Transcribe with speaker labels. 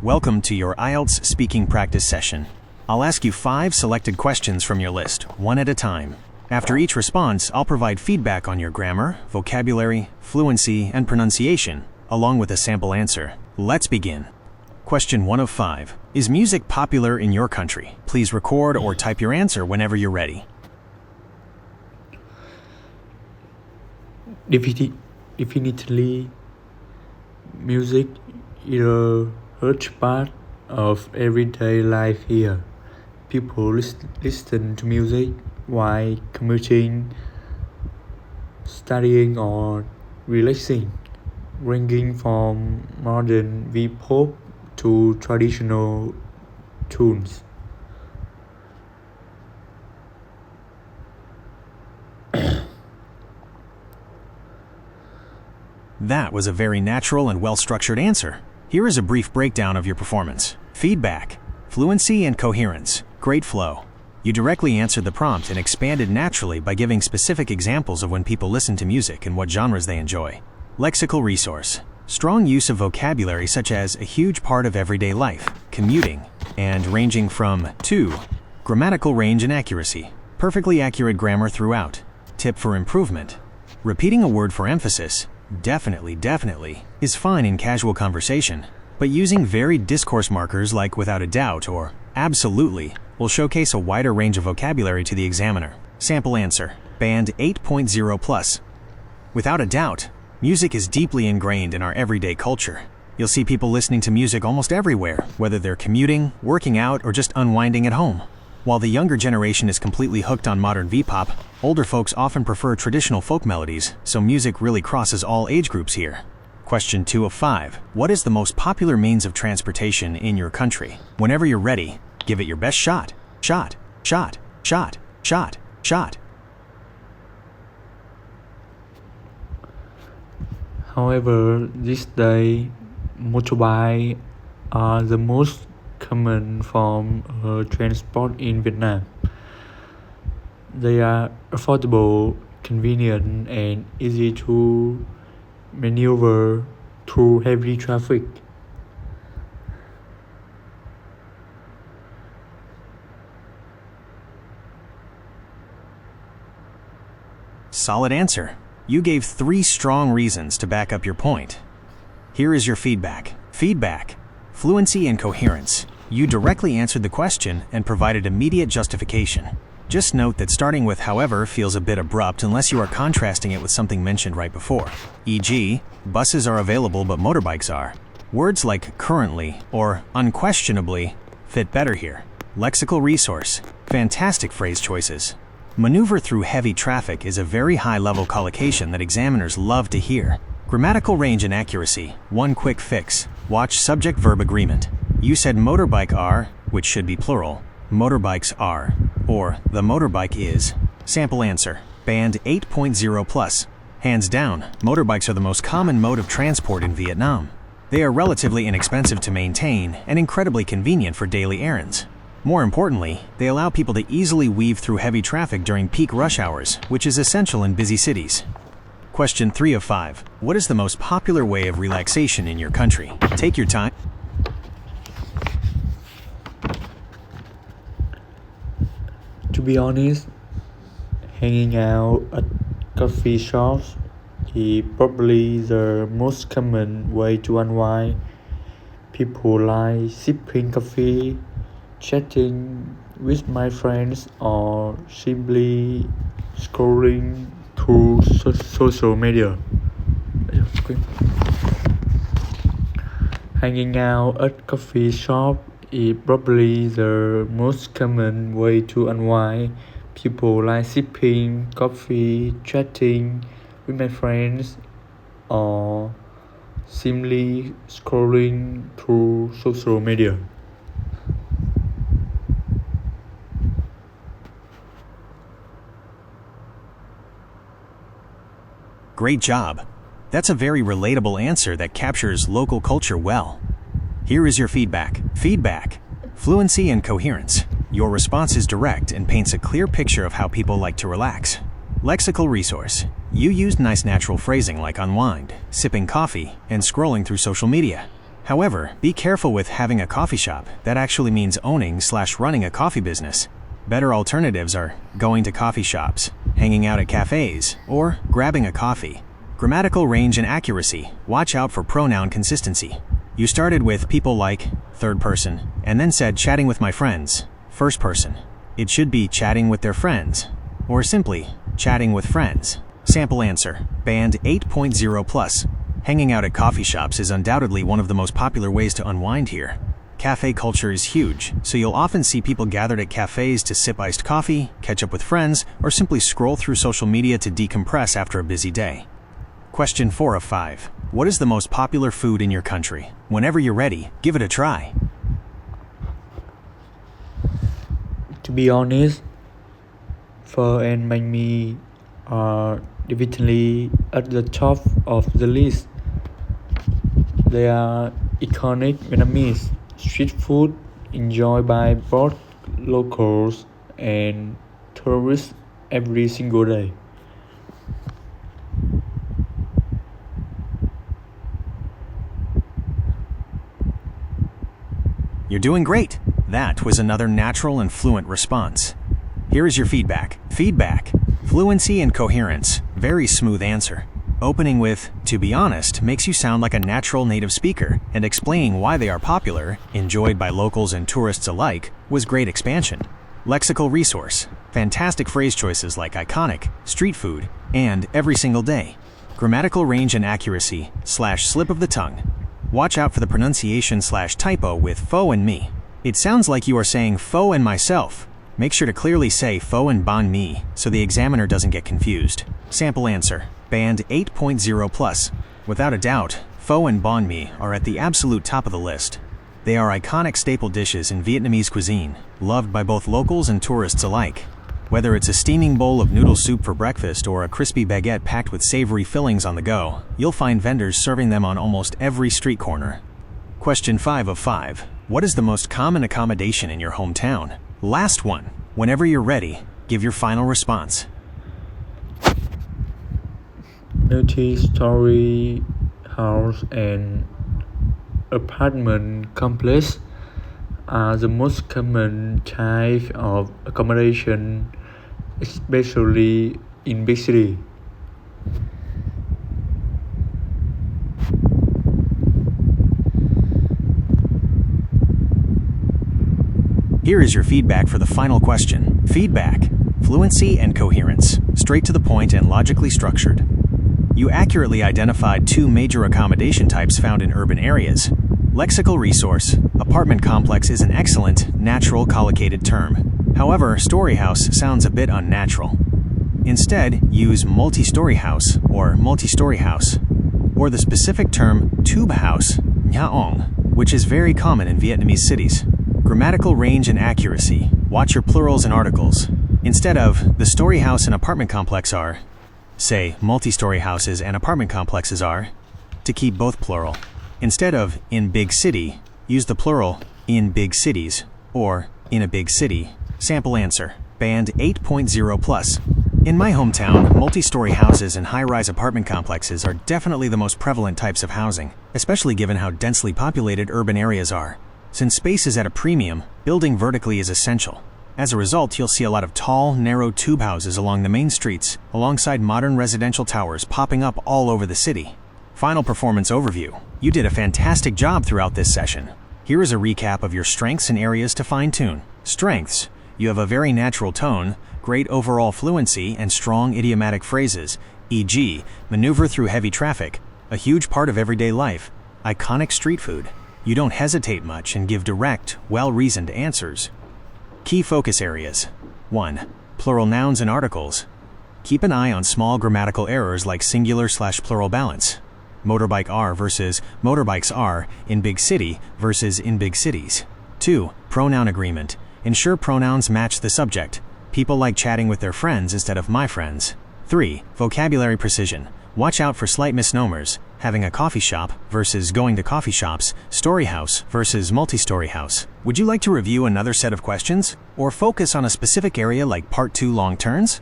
Speaker 1: Welcome to your IELTS speaking practice session. I'll ask you 5 selected questions from your list, one at a time. After each response, I'll provide feedback on your grammar, vocabulary, fluency, and pronunciation, along with a sample answer. Let's begin. Question 1 of 5. Is music popular in your country? Please record or type your answer whenever you're ready.
Speaker 2: Definitely, music is a huge part of everyday life here. People listen to music while commuting, studying, or relaxing, ranging from modern V-pop to traditional tunes.
Speaker 1: That was a very natural and well-structured answer. Here is a brief breakdown of your performance. Feedback, fluency and coherence, great flow. You directly answered the prompt and expanded naturally by giving specific examples of when people listen to music and what genres they enjoy. Lexical resource, strong use of vocabulary such as a huge part of everyday life, commuting, and ranging from to. Grammatical range and accuracy, perfectly accurate grammar throughout. Tip for improvement, repeating a word for emphasis, definitely, is fine in casual conversation, but using varied discourse markers like without a doubt or absolutely will showcase a wider range of vocabulary to the examiner. Sample answer, band 8.0 plus. Without a doubt, music is deeply ingrained in our everyday culture. You'll see people listening to music almost everywhere, whether they're commuting, working out, or just unwinding at home. While the younger generation is completely hooked on modern V-pop, older folks often prefer traditional folk melodies, so music really crosses all age groups here. Question 2 of 5. What is the most popular means of transportation in your country? Whenever you're ready, give it your best shot. Shot.
Speaker 2: However, these days, motorbikes are the most common form of transport in Vietnam. They are affordable, convenient, and easy to maneuver through heavy traffic.
Speaker 1: Solid answer. You gave 3 strong reasons to back up your point. Here is your feedback. Feedback, fluency and coherence. You directly answered the question and provided immediate justification. Just note that starting with however feels a bit abrupt unless you are contrasting it with something mentioned right before. E.g., buses are available but motorbikes are. Words like currently or unquestionably fit better here. Lexical resource, fantastic phrase choices. Maneuver through heavy traffic is a very high-level collocation that examiners love to hear. Grammatical range and accuracy, one quick fix. Watch subject-verb agreement. You said motorbike are, which should be plural, motorbikes are, or the motorbike is. Sample answer, band 8.0 plus. Hands down, motorbikes are the most common mode of transport in Vietnam. They are relatively inexpensive to maintain and incredibly convenient for daily errands. More importantly, they allow people to easily weave through heavy traffic during peak rush hours, which is essential in busy cities. Question 3 of 5. What is the most popular way of relaxation in your country? Take your time.
Speaker 2: To be honest, hanging out at coffee shops is probably the most common way to unwind. People like sipping coffee, chatting with my friends, or simply scrolling through social media. Hanging out at coffee shop is probably the most common way to unwind. People like sipping coffee, chatting with my friends, or simply scrolling through social media.
Speaker 1: Great job. That's a very relatable answer that captures local culture well. Here is your feedback. Feedback, fluency and coherence. Your response is direct and paints a clear picture of how people like to relax. Lexical resource. You used nice natural phrasing like unwind, sipping coffee, and scrolling through social media. However, be careful with having a coffee shop. That actually means owning/running a coffee business. Better alternatives are going to coffee shops, hanging out at cafes, or grabbing a coffee. Grammatical range and accuracy. Watch out for pronoun consistency. You started with people like, third person, and then said chatting with my friends, first person. It should be chatting with their friends, or simply chatting with friends. Sample answer. Band 8.0 plus. Hanging out at coffee shops is undoubtedly one of the most popular ways to unwind here. Cafe culture is huge, so you'll often see people gathered at cafes to sip iced coffee, catch up with friends, or simply scroll through social media to decompress after a busy day. Question 4 of 5. What is the most popular food in your country? Whenever you're ready, give it a try.
Speaker 2: To be honest, pho and banh mi are definitely at the top of the list. They are iconic Vietnamese street food enjoyed by both locals and tourists every single day.
Speaker 1: You're doing great. That was another natural and fluent response. Here is your feedback. Feedback. Fluency and coherence. Very smooth answer. Opening with, to be honest, makes you sound like a natural native speaker, and explaining why they are popular, enjoyed by locals and tourists alike, was great expansion. Lexical resource. Fantastic phrase choices like iconic, street food, and every single day. Grammatical range and accuracy/slip of the tongue. Watch out for the pronunciation/typo with pho and me. It sounds like you are saying pho and myself. Make sure to clearly say pho and banh mi so the examiner doesn't get confused. Sample answer. Band 8.0 plus. Without a doubt, pho and banh mi are at the absolute top of the list. They are iconic staple dishes in Vietnamese cuisine, loved by both locals and tourists alike. Whether it's a steaming bowl of noodle soup for breakfast or a crispy baguette packed with savory fillings on the go, you'll find vendors serving them on almost every street corner. Question 5 of 5. What is the most common accommodation in your hometown? Last one. Whenever you're ready, give your final response.
Speaker 2: Multi-story house and apartment complex are the most common type of accommodation, especially in big cities.
Speaker 1: Here is your feedback for the final question. Feedback. Fluency and coherence. Straight to the point and logically structured. You accurately identified 2 major accommodation types found in urban areas. Lexical resource. Apartment complex is an excellent, natural collocated term. However, story house sounds a bit unnatural. Instead, use multi-story house or multi-story house, or the specific term tube house, nha ong, which is very common in Vietnamese cities. Grammatical range and accuracy. Watch your plurals and articles. Instead of the story house and apartment complex are, say multi-story houses and apartment complexes are, to keep both plural. Instead of in big city, use the plural in big cities or in a big city. Sample answer. Band 8.0 plus. In my hometown, multi-story houses and high-rise apartment complexes are definitely the most prevalent types of housing, especially given how densely populated urban areas are. Since space is at a premium, building vertically is essential. As a result, you'll see a lot of tall, narrow tube houses along the main streets, alongside modern residential towers popping up all over the city. Final performance overview. You did a fantastic job throughout this session. Here is a recap of your strengths and areas to fine-tune. Strengths. You have a very natural tone, great overall fluency, and strong idiomatic phrases, e.g., maneuver through heavy traffic, a huge part of everyday life, iconic street food. You don't hesitate much and give direct, well-reasoned answers. Key focus areas. 1. Plural nouns and articles. Keep an eye on small grammatical errors like singular/plural balance. Motorbike are versus motorbikes are in big city versus in big cities. 2. Pronoun agreement. Ensure pronouns match the subject. People like chatting with their friends instead of my friends. 3. Vocabulary precision. Watch out for slight misnomers. Having a coffee shop versus going to coffee shops, story house versus multi-story house. Would you like to review another set of questions? Or focus on a specific area like Part 2 long turns?